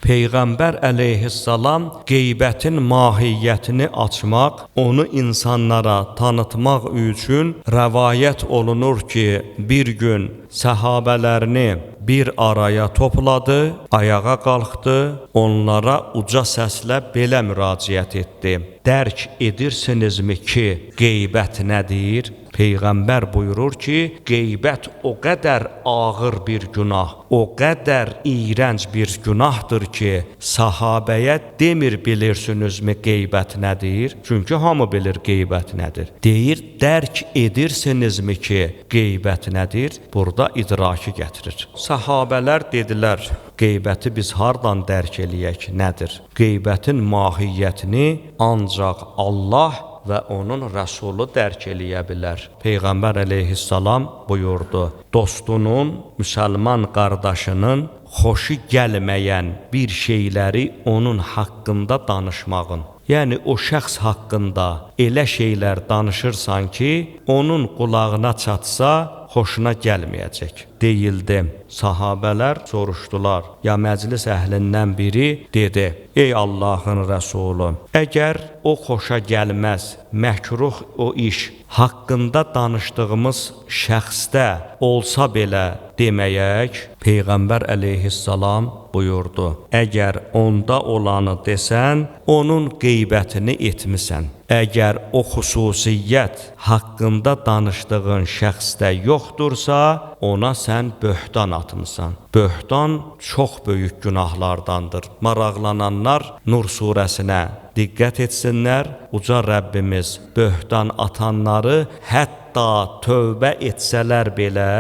Peyğəmbər əleyhissalam qeybətin mahiyyətini açmaq, onu insanlara tanıtmaq üçün rəvayət olunur ki, bir gün səhabələrini bir araya topladı, ayağa qalxdı, onlara uca səslə belə müraciət etdi: Dərk edirsinizmi ki, qeybət nədir? Peyğəmbər buyurur ki, qeybət o qədər ağır bir günah, o qədər iyrənc bir günahdır ki, sahabəyə demir bilirsinizmi qeybət nədir? Çünki hamı bilir qeybət nədir. Deyir, dərk edirsinizmi ki, qeybət nədir? Burada idraki gətirir. Sahabələr dedilər, qeybəti biz hardan dərk eləyək, nədir? Qeybətin mahiyyətini ancaq Allah və onun rəsulu dərk eləyə bilər. Peyğəmbər əleyhissalam buyurdu: dostunun, müsəlman qardaşının xoşu gəlməyən bir şeyləri onun haqqında danışmağın. Yəni o şəxs haqqında elə şeylər danışırsan ki, onun qulağına çatsa, xoşuna gəlməyəcək. Deyildi. Sahabələr soruşdular. Ya məclis əhlindən biri dedi: Ey Allahın rəsulu, əgər o xoşa gəlməz, məkruh o iş haqqında danışdığımız şəxsdə olsa belə deməyək? Peyğəmbər əleyhissalam buyurdu: Əgər onda olanı desən, onun qeybətini etmisən. Əgər o xüsusiyyət haqqında danışdığın şəxsdə yoxdursa, ona sən böhtan atmısan. Böhtan çox böyük günahlardandır. Maraqlananlar Nur surəsinə diqqət etsinlər. Uca Rəbbimiz böhtan atanları hətta tövbə etsələr belə,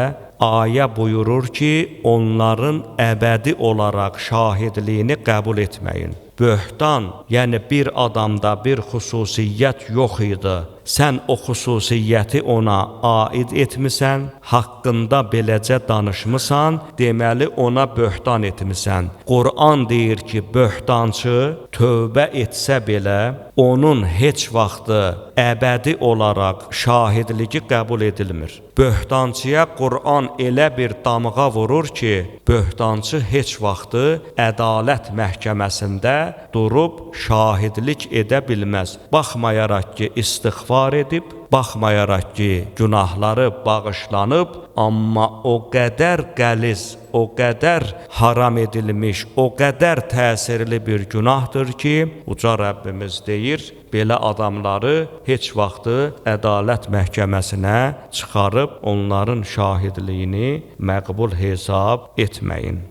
ayə buyurur ki, onların əbədi olaraq şahidliyini qəbul etməyin. Böhtan, yəni bir adamda bir xüsusiyyət yox idi. Sən o xüsusiyyəti ona aid etmisən, haqqında beləcə danışmısan, deməli ona böhtan etmisən. Qur'an deyir ki, böhtançı tövbə etsə belə, onun heç vaxtı əbədi olaraq şahidliyi qəbul edilmir. Böhtançıya Qur'an elə bir damğa vurur ki, böhtançı heç vaxtı ədalət məhkəməsində durub şahidlik edə bilməz. Baxmayaraq ki, istiğfar edib, baxmayaraq ki, günahları bağışlanıb, amma o qədər qəliz, o qədər haram edilmiş, o qədər təsirli bir günahdır ki, Uca Rəbbimiz deyir, belə adamları heç vaxtı ədalət məhkəməsinə çıxarıb onların şahidliyini məqbul hesab etməyin.